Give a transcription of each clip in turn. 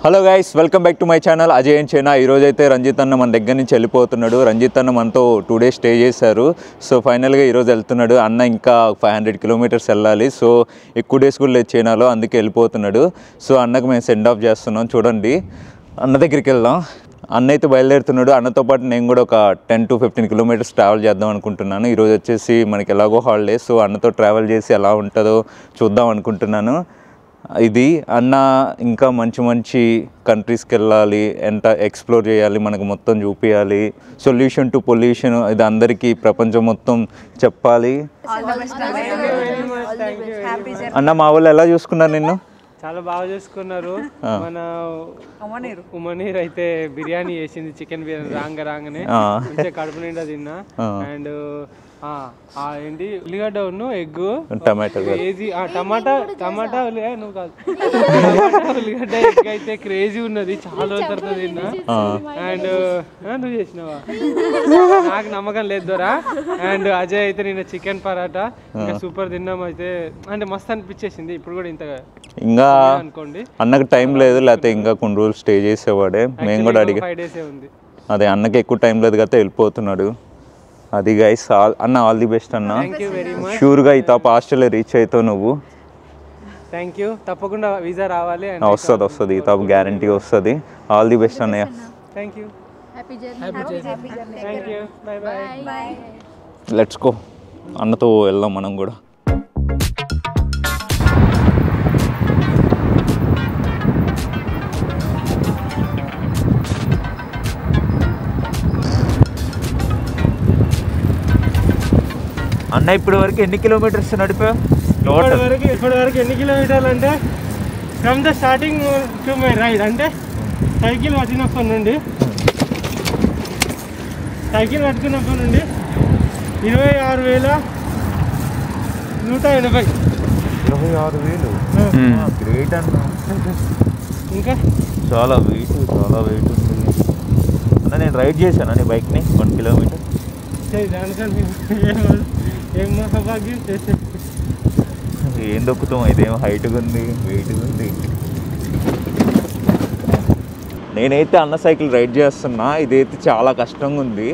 Hello guys, welcome back to my channel Ajay and China. ఈరోజు అయితే రంజిత్ అన్న మన దగ్గర నుంచి వెళ్ళిపోతున్నాడు. రంజిత్ అన్న మనతో 2 days స్టే చేశారు. సో ఫైనల్గా ఈరోజు వెళ్తున్నాడు. అన్న ఇంకా 500 kilometers వెళ్ళాలి. సో ఎక్కువ డేస్ కూడా లేదు చైనాలో, అందుకే వెళ్ళిపోతున్నాడు. సో అన్నకు మేము సెండ్ ఆఫ్ చేస్తున్నాం. చూడండి, అన్న దగ్గరికి వెళ్దాం. అన్న అయితే బయలుదేరుతున్నాడు. అన్నతో పాటు నేను కూడా ఒక 10 to 15 kilometers ట్రావెల్ చేద్దాం అనుకుంటున్నాను. ఈరోజు వచ్చేసి మనకి ఎలాగో హాలిడే, సో అన్నతో ట్రావెల్ చేసి ఎలా ఉంటుందో చూద్దాం అనుకుంటున్నాను. ఇది అన్న ఇంకా మంచి మంచి కంట్రీస్కి వెళ్ళాలి, ఎంత ఎక్స్ప్లోర్ చేయాలి, మనకు మొత్తం చూపించాలి. సొల్యూషన్ టు పొల్యూషన్ ఇది అందరికీ ప్రపంచం మొత్తం చెప్పాలి. అన్న మా వాళ్ళు ఎలా చూసుకున్నారు నిన్ను? చాలా బాగా చూసుకున్నారు. మన ఉమనీర్ అయితే బిర్యానీ చేసింది, చికెన్ బిర్యానీ రాగానే మంచిగా కడుపు నిండా తిన్నా. అండ్ ఏంటి ఉల్లిగడ్డ ఎగ్ టమాటో టమాటా నువ్వు కాదు ఉల్లిగడ్డ ఎగ్ అయితే క్రేజీ ఉన్నది, చాలా రోజుల తర్వాత తిన్నా. అండ్ నువ్వు చేసినావా? నాకు నమ్మకం లేదు దొరా. అండ్ అజయ్ అయితే నిన్న చికెన్ పరాటా ఇంకా సూపర్ తిన్నాం. అయితే అంటే మస్తు అనిపించేసింది. ఇప్పుడు కూడా ఇంత ఇంకా అనుకోండి, అన్నకు టైం లేదు, లేకపోతే ఇంకా కొన్ని రోజులు స్టే చేసేవాడే. మేము కూడా అడిగి 5 days ఉంది. అదే అన్నకి ఎక్కువ టైం లేదు కదా, వెళ్ళిపోతున్నాడు. అది గైస్, అన్న ఆల్ ది బెస్ట్ అన్న. షూర్గా ఈ తాప ఆస్ట్రేలియా రీచ్ అవుతావు నువ్వు. Thank you. తప్పకుండా వీసా రావాలి. వస్తుంది ఈ తాప గ్యారంటీ వస్తుంది. ఆల్ ది బెస్ట్ అన్నయ్య. Thank you. Thank you. By by. Let's go. అన్నతో వెళ్దాం మనం కూడా. అన్న ఇప్పటి వరకు ఎన్ని కిలోమీటర్స్ నడిపావు? ఇప్పటి వరకు ఎన్ని కిలోమీటర్లు అంటే from the starting to my ride, అంటే సైకిల్ పట్టినప్పటి నుండి 26,180. 26,000 గ్రేట్ అన్న. ఇంకా చాలా వెయిట్ ఉంది అన్న. నేను రైడ్ చేశాను నీ బైక్ని 1 kilometer. ఏం దొక్కుతాం, ఇదేమో హైట్గా ఉంది, వెయిట్గా ఉంది. నేనైతే అన్న సైకిల్ రైడ్ చేస్తున్నా. ఇదైతే చాలా కష్టంగా ఉంది.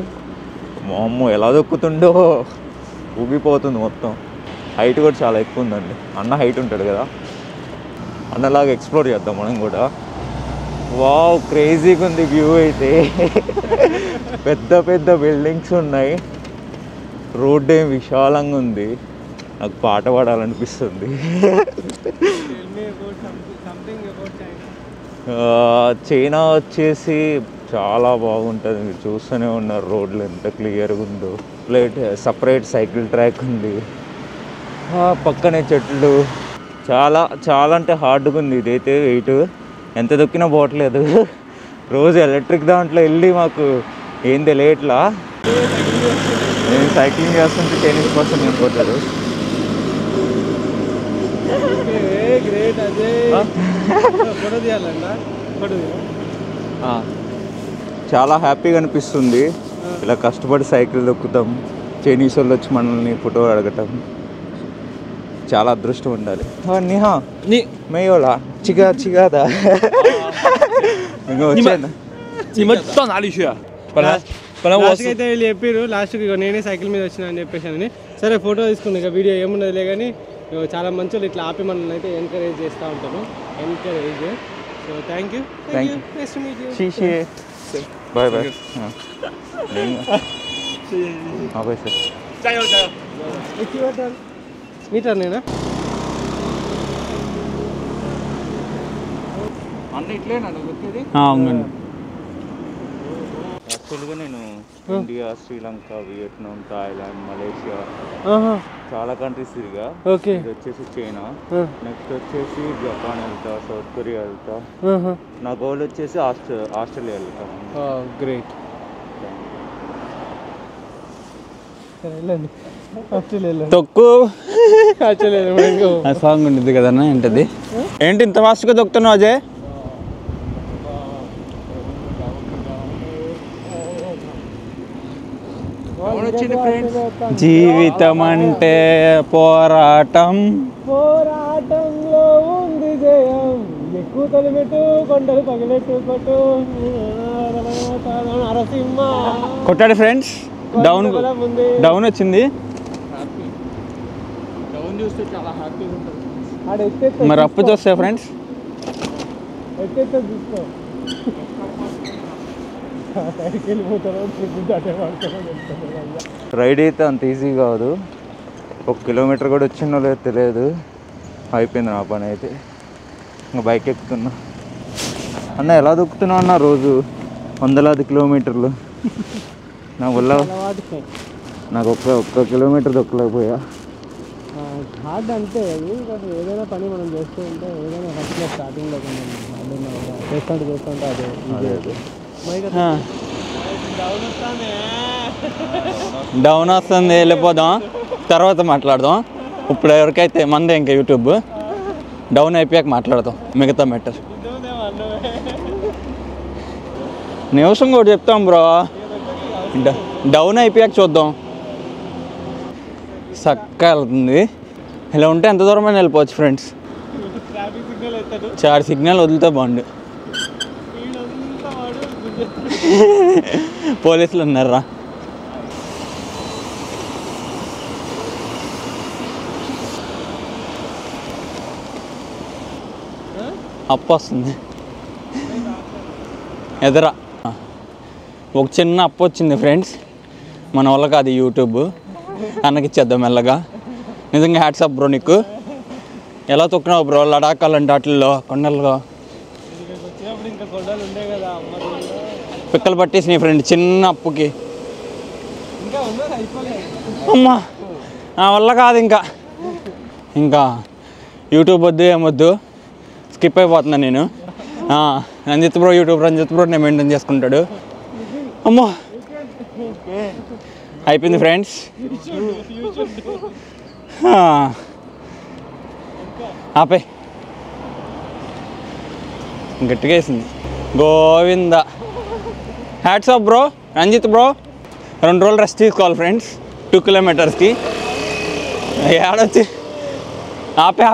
మా అమ్మ ఎలా దొక్కుతుండో, ఊగిపోతుంది మొత్తం. హైట్ కూడా చాలా ఎక్కువ ఉందండి. అన్న హైట్ ఉంటాడు కదా, అన్నలాగా ఎక్స్ప్లోర్ చేద్దాం మనం కూడా. వావ్, క్రేజీగా ఉంది వ్యూ అయితే. పెద్ద పెద్ద బిల్డింగ్స్ ఉన్నాయి, రోడ్ ఏం విశాలంగా ఉంది. నాకు పాట పాడాలనిపిస్తుంది. చైనా వచ్చేసి చాలా బాగుంటుంది. మీరు చూస్తూనే ఉన్నారు రోడ్లు ఎంత క్లియర్గా ఉందో. సపరేట్ సైకిల్ ట్రాక్ ఉంది, పక్కనే చెట్లు. చాలా అంటే హార్డ్గా ఉంది. ఇదైతే వెయిట్ ఎంత దొక్కినా పోవట్లేదు. రోజు ఎలక్ట్రిక్ దాంట్లో వెళ్ళి మాకు ఏం తెలియట్లా. నేను సైక్లింగ్ చేస్తుంటే టెన్నిస్ పర్సన్ నింపోతాడు. చాలా హ్యాపీగా అనిపిస్తుంది. ఇలా కష్టపడి సైకిల్ దొక్కుతాం, చైనీస్ వాళ్ళు వచ్చి మనల్ని ఫోటో అడగటం. చాలా అదృష్టం ఉండాలి. నిహా మేయోలా చిగాదా అయితే వీళ్ళు చెప్పారు లాస్ట్కి నేనే సైకిల్ మీద వచ్చినా అని చెప్పేసి. సరే ఫోటో తీసుకుంది, ఇక వీడియో ఏమున్నదిలే. కానీ చాలా మంచి వాళ్ళు ఇట్లా ఆపి మనల్ని అయితే ఎంకరేజ్ చేస్తూ ఉంటారు. So thank you. Nice to meet you. Bye bye. Meter నేనా అన్న ఇట్లేనా దొక్కేది? అవునండి. యాక్చువల్గా నేను India, Sri Lanka, Vietnam, Thailand, Malaysia చాలా కంట్రీస్ తిరిగా. ఇది వచ్చేసి చైనా. నెక్స్ట్ వచ్చేసి జపాన్ వెళ్తా, సౌత్ కొరియా వెళ్తా. నా గోల్ వచ్చేసి ఆస్ట్రేలియా వెళ్తా. గ్రేట్. తొక్కు సాంగ్ ఉంటుంది కదన్నా ఏంటది ఏంటి ఇంత ఫాస్ట్గా తొక్కుతున్నావు అజయ్ జీవితం అంటే పోరాటం పోరాటంలో ఉంది జయం ఎక్కువ తొలిమెట్టు కొండలు పగిలెట్టు కొట్టు నరసింహ కొట్టాడు ఫ్రెండ్స్ డౌన్ వచ్చింది చూస్తే చాలా హ్యాపీగా ఉంటుంది మరి అప్పు చూస్తా ఫ్రెండ్స్ ఎట్టయితే చూసుకో రైడ్ అయితే అంత ఈజీ కాదు 1 కిలోమీటర్ కూడా వచ్చిందో లేదో తెలియదు అయిపోయింది నా పని అయితే ఇంకా బైక్ ఎక్కుతున్నా అన్న ఎలా దొక్కుతున్నావు అన్న రోజు 100 కిలోమీటర్లు నా వల్ల నాకు ఒక్క కిలోమీటర్ దొక్కలేకపోయా హార్డ్ అంటే అది ఏదైనా పని మనం చేస్తూ ఉంటే ఏదైనా ఫస్ట్లో స్టార్టింగ్లో చేస్తుంటే అదే డౌన్ వస్తుంది వెళ్ళిపోదాం తర్వాత మాట్లాడదాం ఇప్పుడు ఎవరికైతే మందే ఇంకా యూట్యూబ్ డౌన్ అయిపోయాక మాట్లాడదాం మిగతా మ్యాటర్ నిమిషం కూడా చెప్తాం బ్రో డౌన్ అయిపోయాక చూద్దాం చక్కగా వెళ్తుంది ఇలా ఉంటే ఎంత దూరమైనా వెళ్ళిపోవచ్చు ఫ్రెండ్స్ చార్ సిగ్నల్ వదిలితే బాగుండు పోలీసులు ఉన్నారా అప్పు వస్తుంది ఎదరా ఒక చిన్న అప్పు వచ్చింది ఫ్రెండ్స్ మన వాళ్ళకి అది యూట్యూబ్ అన్నకిచ్చేద్దాం మెల్లగా నిజంగా హ్యాట్స్ అప్ బ్రో నీకు ఎలా తొక్కినావు బ్రో లడాక్ అలాంటి వాటిల్లో కొండల్లో పిక్కలు పట్టేసి నీ ఫ్రెండ్ చిన్న అప్పుకి అమ్మా నా వల్ల కాదు ఇంకా యూట్యూబ్ వద్దు ఏమొద్దు స్కిప్ అయిపోతున్నా నేను Ranjith bro YouTube Ranjith bro నేను మెయింటైన్ చేసుకుంటాడు అమ్మా అయిపోయింది ఫ్రెండ్స్ ఆపే గట్టిగా వేసింది Govinda hats off bro Ranjith bro 2 రోజులు రెస్ట్ తీసుకోవాలి ఫ్రెండ్స్ 2 కిలోమీటర్స్కి ఏడొచ్చి ఆపే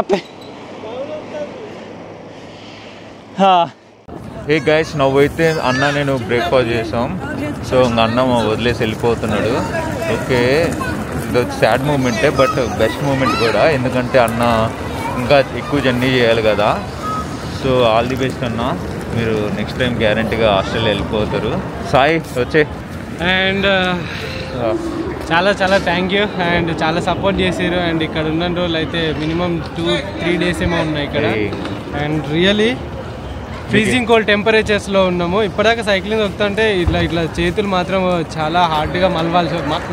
ఏ గైస్ నవ్వైతే అన్న నేను బ్రేక్ఫాస్ట్ చేసాం సో ఇంకా అన్న వదిలేసి వెళ్ళిపోతున్నాడు ఓకే ఇది సాడ్ మూమెంటే బట్ బెస్ట్ మూమెంట్ కూడా ఎందుకంటే అన్న ఇంకా ఎక్కువ జర్నీ చేయాలి కదా సో ఆల్ ది బెస్ట్ అన్న మీరు నెక్స్ట్ టైం గ్యారంటీగా ఆస్ట్రేలియా వెళ్ళిపోతారు సాయి వచ్చే అండ్ చాలా చాలా థ్యాంక్ యూ అండ్ చాలా సపోర్ట్ చేసారు అండ్ ఇక్కడ ఉన్న రోజులు అయితే మినిమం 2-3 డేస్ ఏమో ఉన్నాయి ఇక్కడ అండ్ రియలీ ఫ్రీజింగ్ కోల్డ్ టెంపరేచర్స్లో ఉన్నాము ఇప్పటిదాకా సైక్లింగ్ వస్తుంటే ఇట్లా చేతులు మాత్రం చాలా హార్డ్గా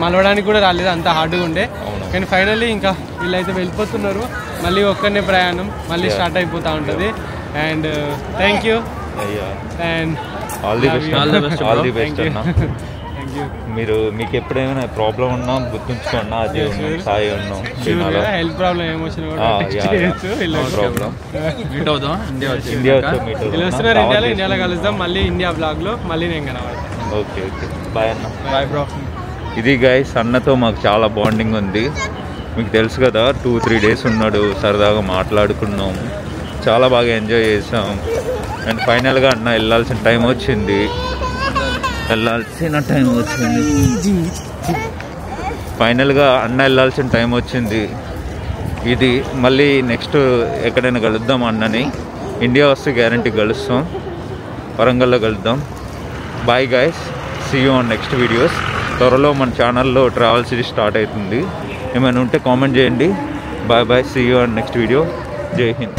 మలవడానికి కూడా రాలేదు అంత హార్డ్గా ఉండే కానీ ఫైనల్లీ ఇంకా వీళ్ళైతే వెళ్ళిపోతున్నారు మళ్ళీ ఒక్కనే ప్రయాణం మళ్ళీ స్టార్ట్ అయిపోతూ ఉంటుంది and thank you and all the best అన్న మీరు మీకు ఎప్పుడైనా ప్రాబ్లం ఉన్నా గుర్తుంచుకోండి అది సాయి ఉన్నాం హెల్త్ ప్రాబ్లం ఏమొచ్చినా ఇండియాలో కలుద్దాం మళ్ళీ ఇండియా బ్లాగ్లో మళ్ళీ నేను కనబడతాను ఓకే బాయ్ అన్న బాయ్ బ్రో ఇది గైస్ అన్నతో మాకు చాలా బాండింగ్ ఉంది మీకు తెలుసు కదా 2-3 డేస్ ఉన్నాడు సరదాగా మాట్లాడుకున్నాం చాలా బాగా ఎంజాయ్ చేసాం అండ్ ఫైనల్గా అన్న వెళ్ళాల్సిన టైం వచ్చింది ఫైనల్గా అన్న వెళ్ళాల్సిన టైం వచ్చింది ఇది మళ్ళీ నెక్స్ట్ ఎక్కడైనా కలుద్దాం అన్నని ఇండియా వస్తే గ్యారంటీ కలుస్తాం వరంగల్లో కలుద్దాం bye guys see you on next videos త్వరలో మన ఛానల్లో ట్రావెల్ సిరీస్ స్టార్ట్ అవుతుంది ఏమైనా ఉంటే కామెంట్ చేయండి bye see you on next video Jai Hind